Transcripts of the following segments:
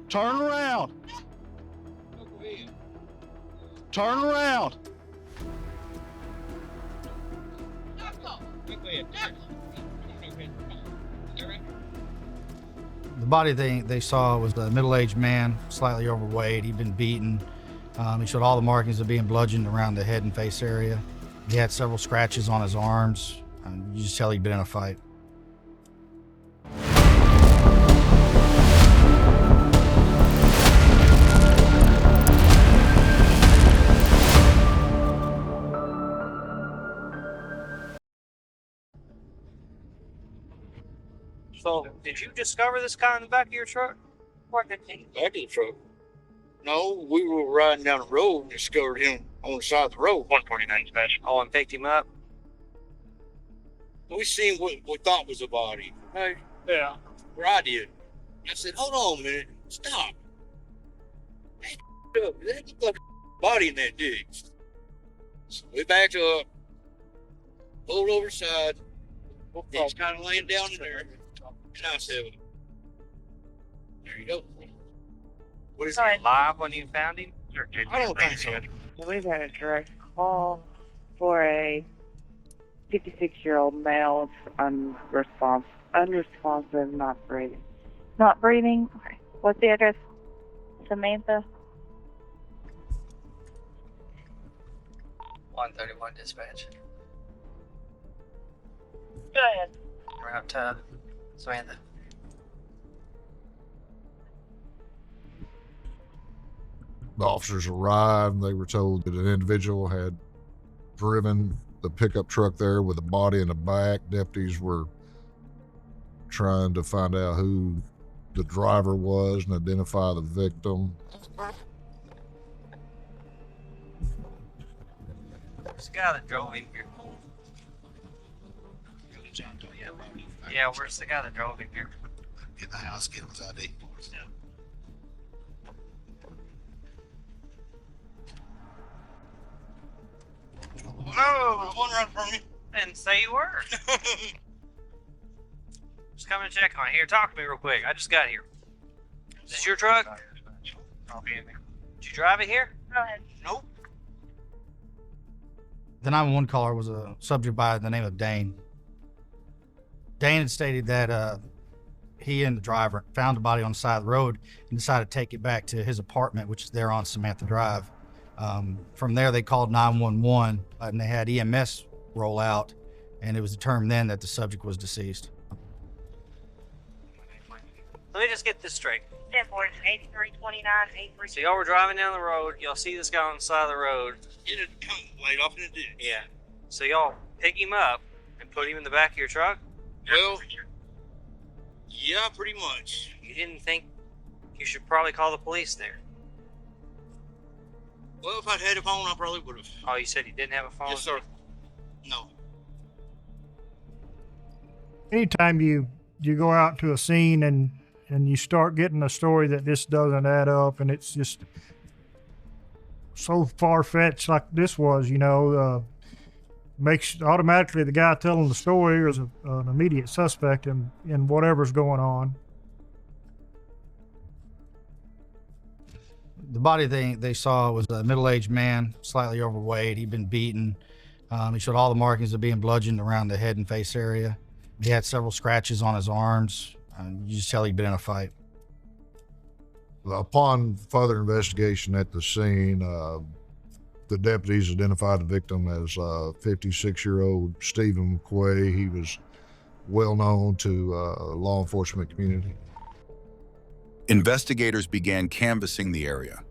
Turn around. Turn around. The body they saw was a middle-aged man, slightly overweight. He'd been beaten. He showed all the markings of being bludgeoned around the head and face area. He had several scratches on his arms. You just tell he'd been in a fight. So, did you discover this guy in the back of your truck? Back of the truck. No, we were riding down the road and discovered him on the side of the road. 149 dispatch. Oh, and picked him up? We seen what we thought was a body. Hey, Yeah. where I did. I said, hold on a minute, stop. Hey, there's a fucking body in that dig. So we backed up, pulled over the side. He's kind of laying down in there. And I said, there you go. What is he alive when you found him? I don't think so. We've had a direct call for a 56-year-old male unresponsive, not breathing. Not breathing. Okay. What's the address? Samantha. 131 dispatch. Go ahead. Route to Samantha. The officers arrived. They were told that an individual had driven the pickup truck there with a body in the back. Deputies were trying to find out who the driver was and identify the victim. This guy that drove him here. Yeah, where's the guy that drove him here? Get in the house, get him his ID. No, one run from me. Didn't say you were. Just coming to check on it. Here, talk to me real quick. I just got here. Is this your truck? Did you drive it here? Go ahead. Nope. The 911 caller was a subject by the name of Dane. Dane had stated that he and the driver found the body on the side of the road and decided to take it back to his apartment, which is there on Samantha Drive. From there, they called 911 and they had EMS roll out, and it was determined then that the subject was deceased. Let me just get this straight. 8329 So y'all were driving down the road. Y'all see this guy on the side of the road. It had come laid off in the ditch. Yeah. So y'all pick him up and put him in the back of your truck? Well, yeah, pretty much. You didn't think you should probably call the police there? Well, if I'd had a phone, I probably would have. Oh, you said you didn't have a phone? Yes, sir. No. Anytime you go out to a scene and you start getting a story that this doesn't add up and it's just so far-fetched like this was, makes automatically the guy telling the story is an immediate suspect in whatever's going on. The body they saw was a middle-aged man, slightly overweight. He'd been beaten. He showed all the markings of being bludgeoned around the head and face area. He had several scratches on his arms. You just tell he'd been in a fight. Upon further investigation at the scene, the deputies identified the victim as 56-year-old Stephen McQuay. He was well known to law enforcement community. Investigators began canvassing the area,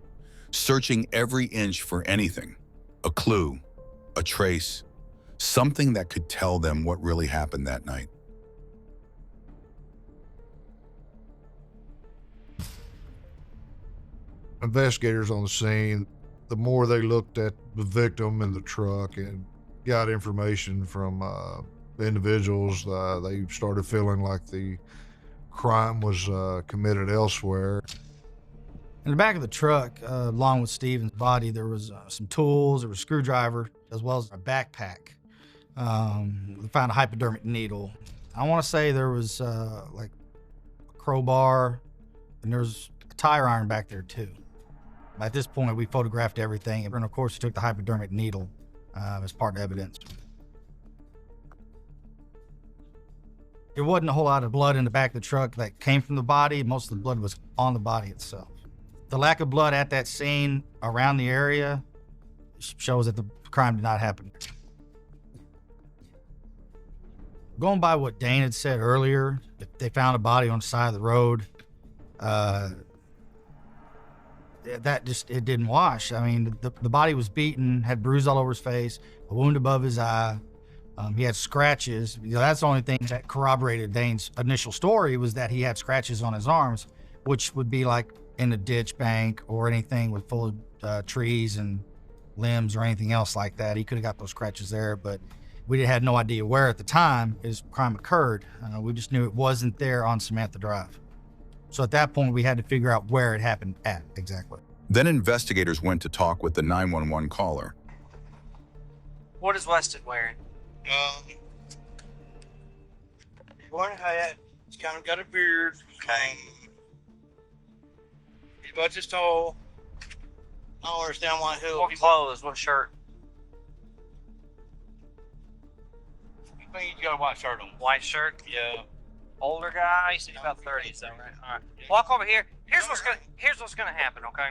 searching every inch for anything, a clue, a trace, something that could tell them what really happened that night. Investigators on the scene, the more they looked at the victim and the truck and got information from individuals, they started feeling like the crime was committed elsewhere. In the back of the truck, along with Stephen's body, there was some tools, there was a screwdriver, as well as a backpack. We found a hypodermic needle. I want to say there was like a crowbar, and there was a tire iron back there too. At this point, we photographed everything, and of course, we took the hypodermic needle as part of evidence. There wasn't a whole lot of blood in the back of the truck that came from the body. Most of the blood was on the body itself. The lack of blood at that scene around the area shows that the crime did not happen. Going by what Dane had said earlier, if they found a body on the side of the road, that just, it didn't wash. I mean, the body was beaten, had bruise all over his face, a wound above his eye. He had scratches. You know, that's the only thing that corroborated Dane's initial story, was that he had scratches on his arms, which would be like in a ditch bank or anything with full of trees and limbs or anything else like that. He could have got those scratches there, but we had no idea where at the time his crime occurred. We just knew it wasn't there on Samantha Drive. So at that point, we had to figure out where it happened at exactly. Then investigators went to talk with the 911 caller. What is Weston wearing? He's wearing a hat. He's kind of got a beard. Okay. He's about this tall. I don't understand why What clothes? What shirt? You think he's got a white shirt on? White shirt? Yeah. Older guy? He's about 30, so right. All right. Walk over here. Here's what's gonna happen, okay?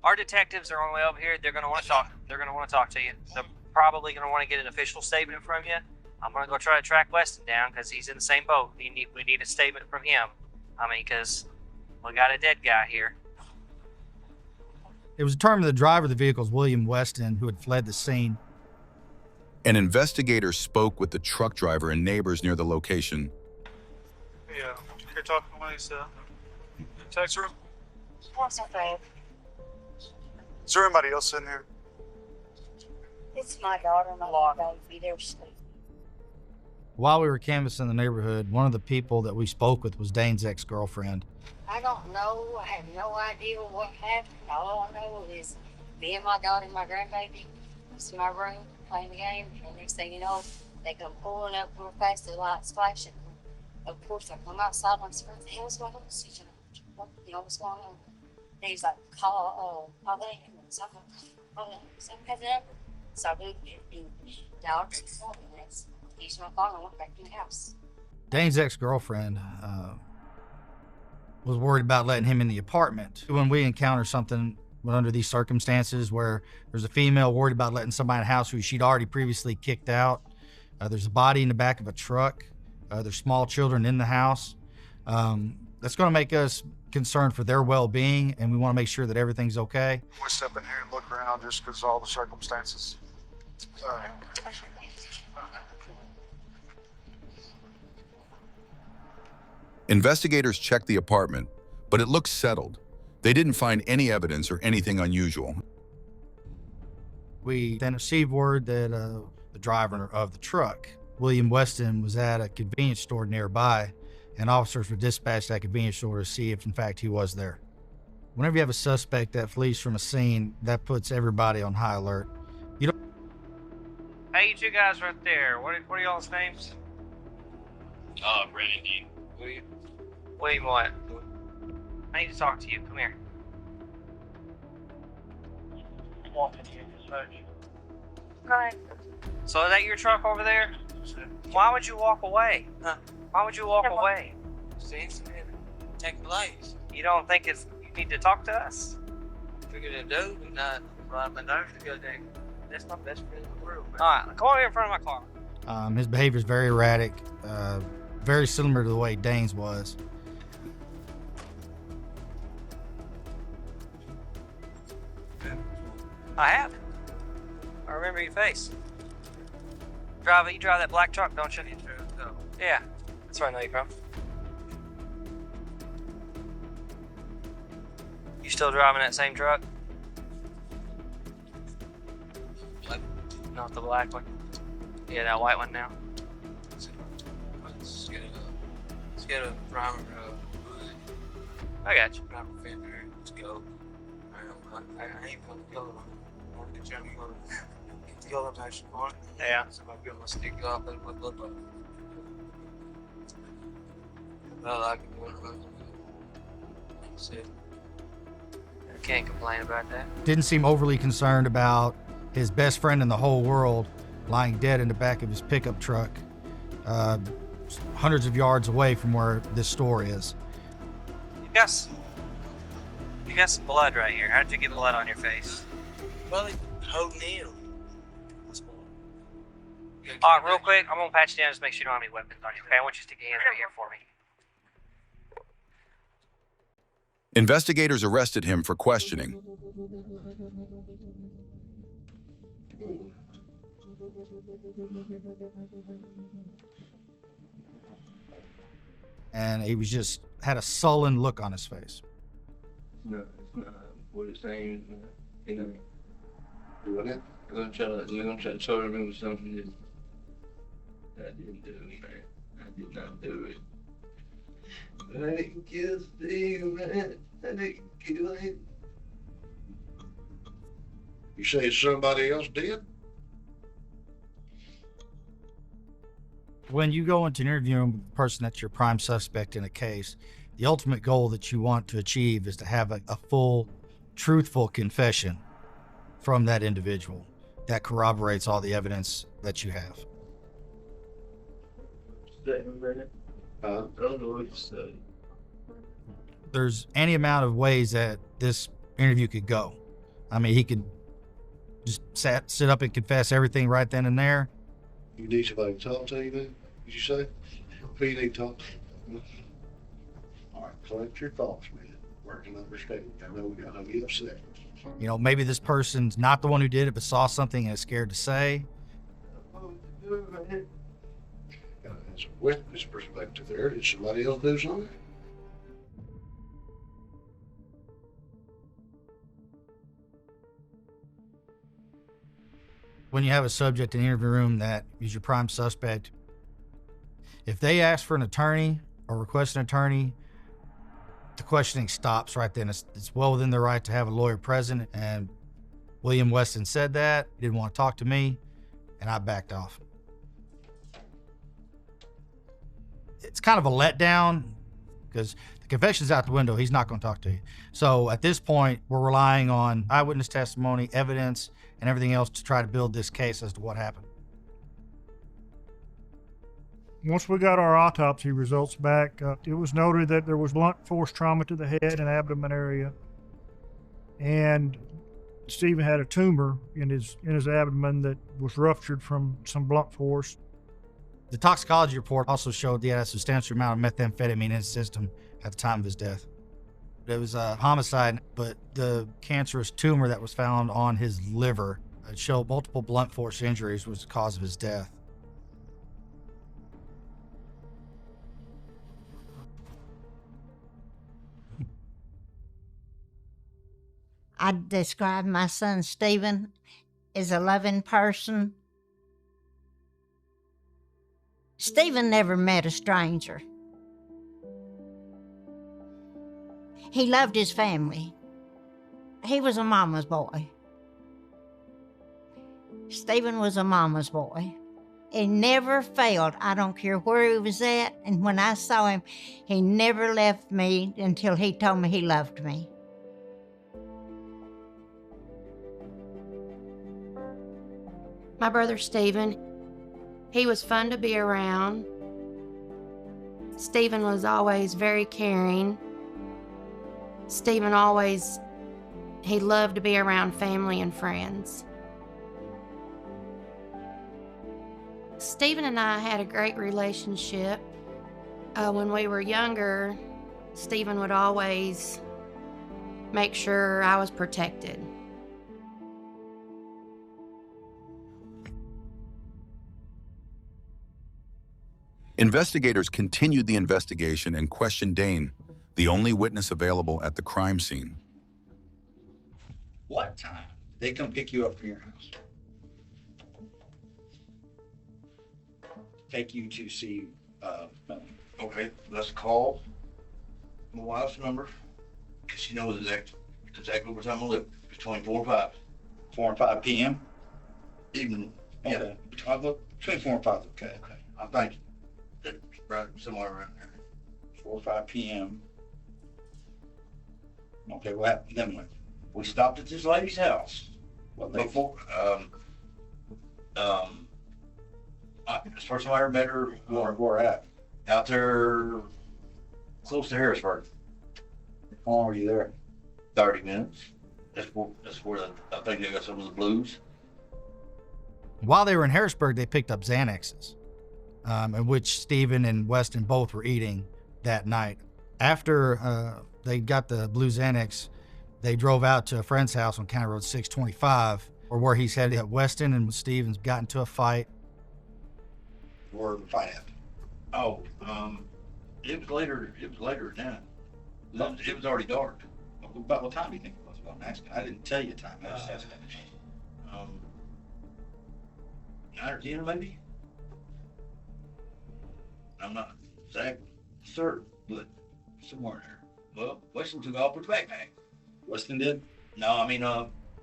Our detectives are on the way over here. They're gonna want to talk. They're gonna want to talk to you. They're probably gonna want to get an official statement from you. I'm gonna go try to track Weston down because he's in the same boat. We need a statement from him. I mean, because we got a dead guy here. It was determined the driver of the vehicle was William Weston, who had fled the scene. An investigator spoke with the truck driver and neighbors near the location. Yeah, you're talking to Lisa. Text room. What's up, babe? Is there anybody else in here? It's my daughter and my baby. They're asleep. While we were canvassing the neighborhood, one of the people that we spoke with was Dane's ex-girlfriend. I don't know. I have no idea what happened. All I know is me and my daughter and my grandbaby was in my room playing the game. And next thing you know, they come pulling up real fast, the lights flashing. Of course, I come outside and I said, what the hell's going on? You know, what's going on? And he's like, call them. So I'm like, so I'm heading up. So I moved and dogs and used my phone and went back in the house. Dane's ex-girlfriend was worried about letting him in the apartment. When we encounter something under these circumstances where there's a female worried about letting somebody in the house who she'd already previously kicked out, there's a body in the back of a truck, there's small children in the house, that's going to make us concerned for their well-being, and we want to make sure that everything's okay. We'll step in here and look around just because of all the circumstances. Investigators checked the apartment, but it looked settled. They didn't find any evidence or anything unusual. We then received word that the driver of the truck, William Weston, was at a convenience store nearby, and officers were dispatched to that convenience store to see if, in fact, he was there. Whenever you have a suspect that flees from a scene, that puts everybody on high alert. Hey, you two guys right there. What are y'all's names? Brandon Dean. William what? I need to talk to you. Come here. Right. So is that your truck over there? Why would you walk away? Huh? Why would you walk away? Take place. You don't think you need to talk to us? Figured it do, and not ride my nose to go there. That's my best friend in the world, man. Alright, come over here in front of my car. His behavior is very erratic, very similar to the way Dane's was. I have. I remember your face. You drive that black truck, don't you? Yeah, that's where I know you from. You still driving that same truck? Not the black one. Yeah, that white one now. Let's get a primer. I got you. Primer fender. Let's go. I ain't gonna go. I want to get you on the yellow nice on. Yeah. So I'm gonna stick you off and what look like. I like it more. That's it. I can't complain about that. Didn't seem overly concerned about his best friend in the whole world lying dead in the back of his pickup truck, hundreds of yards away from where this store is. You got some blood right here. How'd you get blood on your face? Well, he holding him. All right, real quick, I'm gonna patch you down just make sure you don't have any weapons on you. Okay, I want you to stick your hands right here for me. Investigators arrested him for questioning. And he was just had a sullen look on his face. No, it's not what it's saying. You know, you're gonna try to charge me with something that I didn't do, man. I did not do it. But I didn't kill Steve, man. I didn't kill him. You say somebody else did? When you go into an interview with the person that's your prime suspect in a case, the ultimate goal that you want to achieve is to have a full, truthful confession from that individual that corroborates all the evidence that you have. Stay a minute. I don't know what you say. There's any amount of ways that this interview could go. I mean, he could just sit up and confess everything right then and there. You need somebody to talk to you then? Did you say? Who you need to talk to? All right, collect your thoughts, man. Working understanding. I know we gotta get upset. You know, maybe this person's not the one who did it, but saw something and is scared to say. As a witness perspective there, did somebody else do something? When you have a subject in the interview room that is your prime suspect, if they ask for an attorney or request an attorney, the questioning stops right then. It's well within their right to have a lawyer present, and William Weston said that. He didn't want to talk to me, and I backed off. It's kind of a letdown because the confession's out the window. He's not going to talk to you. So at this point, we're relying on eyewitness testimony, evidence, and everything else to try to build this case as to what happened. Once we got our autopsy results back, it was noted that there was blunt force trauma to the head and abdomen area, and Stephen had a tumor in his abdomen that was ruptured from some blunt force. The toxicology report also showed he had a substantial amount of methamphetamine in his system at the time of his death. It was a homicide, but the cancerous tumor that was found on his liver showed multiple blunt force injuries was the cause of his death. I describe my son Stephen as a loving person. Stephen never met a stranger. He loved his family. He was a mama's boy. Stephen was a mama's boy. He never failed. I don't care where he was at, and when I saw him, he never left me until he told me he loved me. My brother Stephen, he was fun to be around. Stephen was always very caring. Stephen he loved to be around family and friends. Stephen and I had a great relationship. When we were younger, Stephen would always make sure I was protected. Investigators continued the investigation and questioned Dane, the only witness available at the crime scene. What time did they come pick you up from your house? Take you to see Melanie. Okay, let's call my wife's number, because she knows exactly what time I live. Between 4 and 5. 4 and 5 p.m.? Evening. Yeah, between 4 and 5, okay. I thank you. Right, somewhere around there. 4 or 5 p.m. Okay, what happened? Then what? We stopped at this lady's house. Before, the first time I ever met her, where at? Out there, close to Harrisburg. How long were you there? 30 minutes. That's where I think they got some of the blues. While they were in Harrisburg, they picked up Xanaxes, in which Stephen and Weston both were eating that night. After they got the blue Xanax, they drove out to a friend's house on County Road 625, or where he's headed. Weston and Stevens got into a fight. Where the fight happened? Oh, it was later. It was later than that. It was already dark. About what time do you think it was? About asking. I didn't tell you time. I was asking. 9 or 10 maybe. I'm not exactly certain, but somewhere in there. Well, Weston took off with the backpack. Weston did? No, I mean,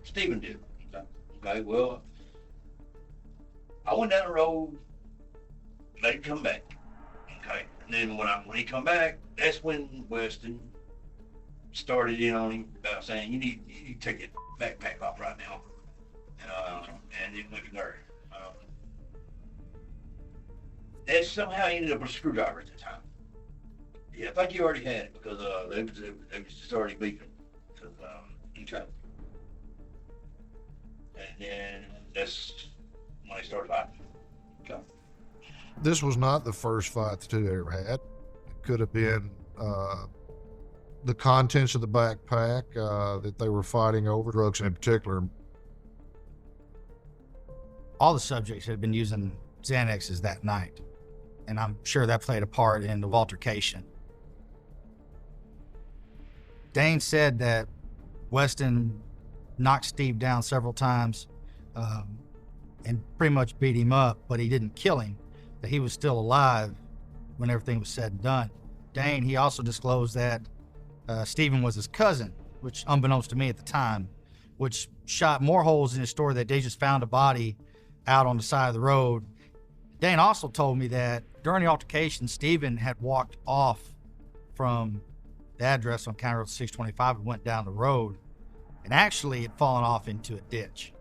Stephen did. Okay, well, I went down the road, let him come back. Okay, and then when he come back, that's when Weston started in on him about saying, you need to take your backpack off right now. And then look at there. And somehow he ended up with a screwdriver at the time. Yeah, I think he already had it because they was just already beefing. Okay. And then that's when they started fighting. Okay. This was not the first fight the two ever had. It could have been the contents of the backpack that they were fighting over, drugs in particular. All the subjects had been using Xanaxes that night, and I'm sure that played a part in the altercation. Dane said that Weston knocked Steve down several times and pretty much beat him up, but he didn't kill him, that he was still alive when everything was said and done. Dane, he also disclosed that Stephen was his cousin, which unbeknownst to me at the time, which shot more holes in his story that they just found a body out on the side of the road. Dane also told me that during the altercation, Stephen had walked off from the address on County Road 625 and went down the road, and actually had fallen off into a ditch.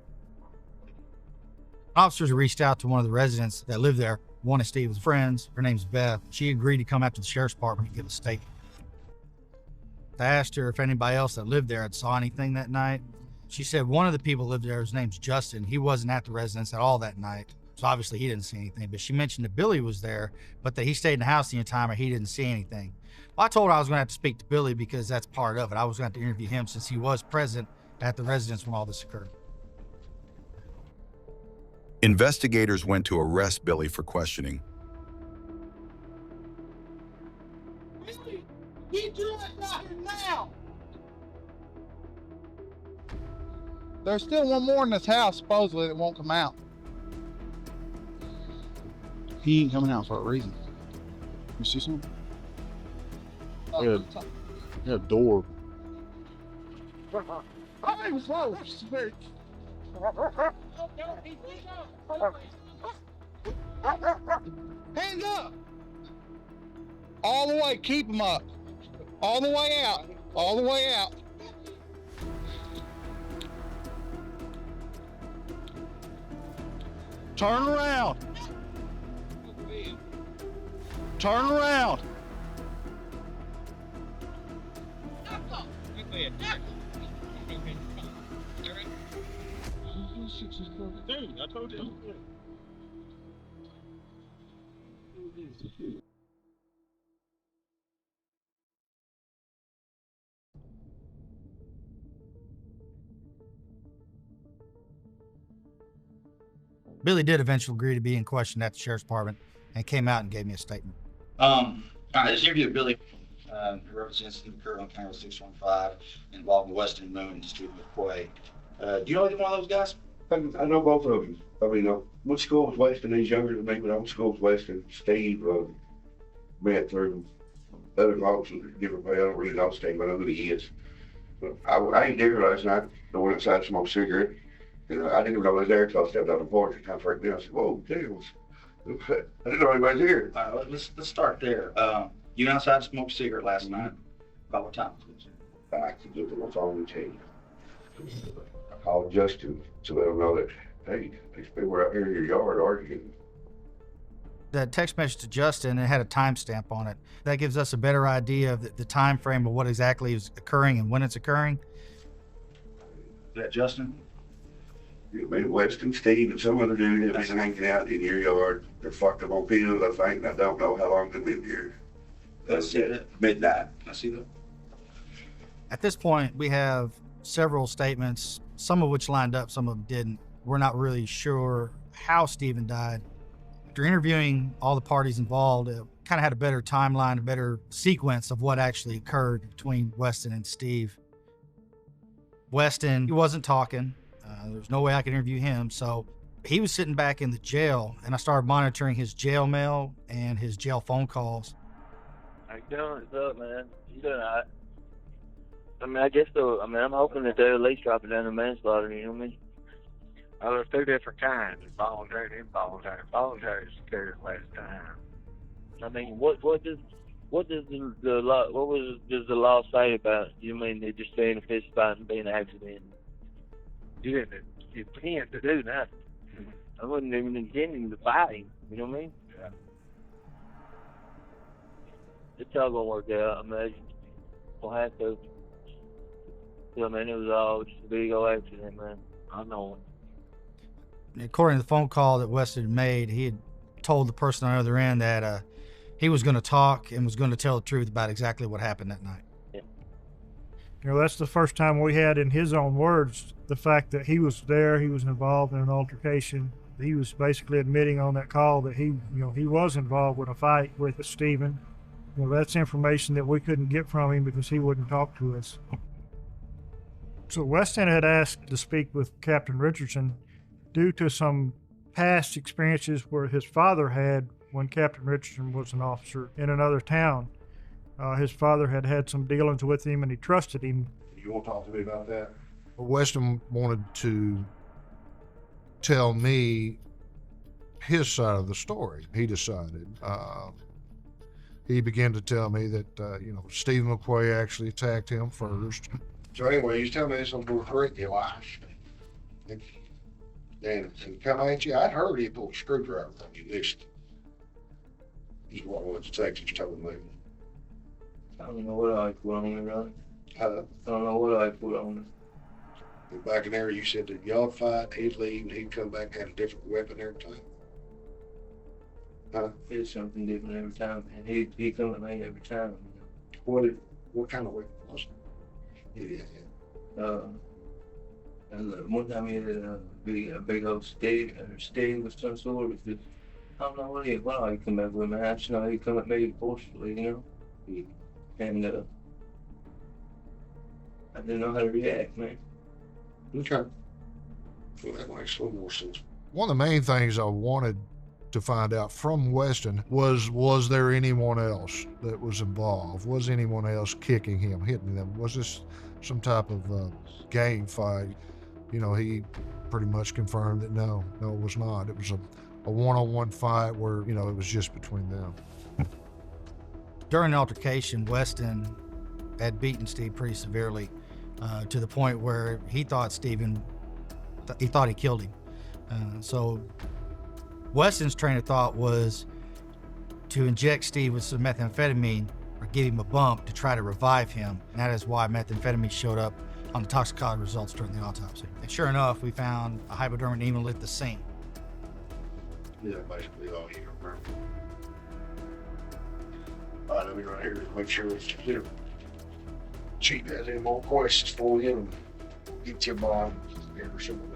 Officers reached out to one of the residents that lived there, one of Stephen's friends. Her name's Beth. She agreed to come out to the sheriff's department and give a statement. I asked her if anybody else that lived there had saw anything that night. She said one of the people that lived there, his name's Justin. He wasn't at the residence at all that night, so obviously he didn't see anything. But she mentioned that Billy was there, but that he stayed in the house the entire time and he didn't see anything. Well, I told her I was going to have to speak to Billy because that's part of it. I was going to have to interview him since he was present at the residence when all this occurred. Investigators went to arrest Billy for questioning. Get your ass out here now! There's still one more in this house, supposedly, that won't come out. He ain't coming out for a reason. You see something? Yeah, a door. I was close. Hands up! All the way, keep them up. All the way out. All the way out. Turn around. Turn around. Dude, I told you. Billy did eventually agree to be in question at the sheriff's department and came out and gave me a statement. This interview with Billy, who represents the occurred on County Road 615 involving Weston Moon and Stephen McQuay. Do you know either one of those guys? I know both of them. I mean, I went to school with Weston. He's younger than me, but I went to school with Weston. Steve, met through other officers, different way. I don't really know Steve, I know who he is. But I ain't there last night. I went outside to smoke a cigarette. And I didn't even know he was there until I stepped out on the porch and kind of freaked me out. I said, whoa, damn. I didn't know anybody was here. All right, let's start there. You went outside to smoke a cigarette last night. About what time? I could look at my phone and tell you. I called Justin to let him know that, hey, these people were out here in your yard arguing. That text message to Justin, it had a timestamp on it. That gives us a better idea of the time frame of what exactly is occurring and when it's occurring. Is that Justin? You made Weston, Steve, and some other dude that was hanging out in your yard. They're fucked up on pills, I think, and I don't know how long they've been here. That's it. Midnight. I see that. At this point, we have several statements, some of which lined up, some of them didn't. We're not really sure how Stephen died. After interviewing all the parties involved, it kind of had a better timeline, a better sequence of what actually occurred between Weston and Steve. Weston, he wasn't talking. There's no way I could interview him, so he was sitting back in the jail, and I started monitoring his jail mail and his jail phone calls. How you doing? What's up, man? You doing all right? I mean, I guess though, I mean, I'm hoping that they'll at least drop it down to manslaughter, you know what I mean? There's two different kinds, voluntary and involuntary. Voluntary is scared last time. I mean, what does the law say about, you mean, they just saying a fist fight and being an accident? You didn't intend to do nothing. I wasn't even intending to fight him, you know what I mean? Yeah. It's all gonna work out, I imagine. We'll have to. I mean, it was all just a big old accident, man. I know it. According to the phone call that Weston made, he had told the person on the other end that he was going to talk and was going to tell the truth about exactly what happened that night. You know, that's the first time we had, in his own words, the fact that he was there, he was involved in an altercation. He was basically admitting on that call that he was involved with a fight with Stephen. You know, that's information that we couldn't get from him because he wouldn't talk to us. So Weston had asked to speak with Captain Richardson due to some past experiences where his father had when Captain Richardson was an officer in another town. His father had had some dealings with him and he trusted him. You want to talk to me about that? Weston wanted to tell me his side of the story. He decided. He began to tell me that, Stephen McQuay actually attacked him first. So anyway, you tell me this on correctly, life. And come at you, I'd heard he pulled a screwdriver from you. This is what the Texas told me. I don't know what I put on it, really. I don't know what I put on it. Back in there, you said that y'all fight, he'd leave, and he'd come back and have a different weapon every time. Huh? It's something different every time, and he'd come at me every time. What kind of weapon was it? And one time he had a big old stick of some sort. I don't know what he'd come back with, man. I just know he'd come at me forcefully, you know? And I didn't know how to react, man. Okay. Well, that makes a little more sense. One of the main things I wanted to find out from Weston was there anyone else that was involved? Was anyone else kicking him, hitting them? Was this some type of gang fight? He pretty much confirmed that no, it was not. It was a one-on-one fight where, it was just between them. During the altercation, Weston had beaten Steve pretty severely to the point where he thought he killed him. So Weston's train of thought was to inject Steve with some methamphetamine or give him a bump to try to revive him. And that is why methamphetamine showed up on the toxicology results during the autopsy. And sure enough, we found a hypodermic needle at the scene. Yeah, basically all you remember. All right, let me right here to make sure it's clear. Chief has any more questions for you and get your bond or something.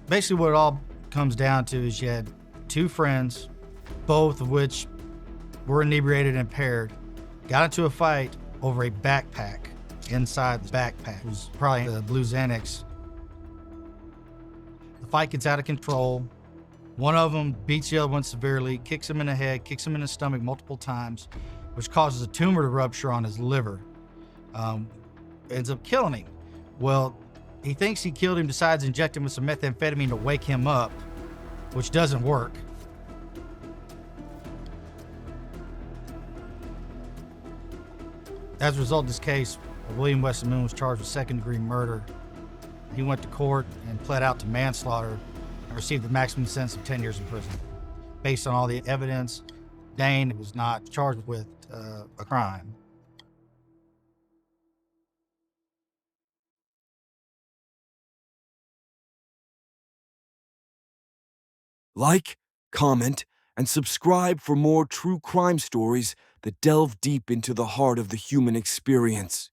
Basically what it all comes down to is you had two friends, both of which were inebriated and impaired, got into a fight over a backpack. Inside the backpack was probably the blue Xanax. The fight gets out of control. One of them beats the other one severely, kicks him in the head, kicks him in the stomach multiple times, which causes a tumor to rupture on his liver. Ends up killing him. Well, he thinks he killed him, decides to inject him with some methamphetamine to wake him up, which doesn't work. As a result of this case, William Weston Moon was charged with second-degree murder. He went to court and pled out to manslaughter and received the maximum sentence of 10 years in prison. Based on all the evidence, Dane was not charged with a crime. Like, comment, and subscribe for more true crime stories that delve deep into the heart of the human experience.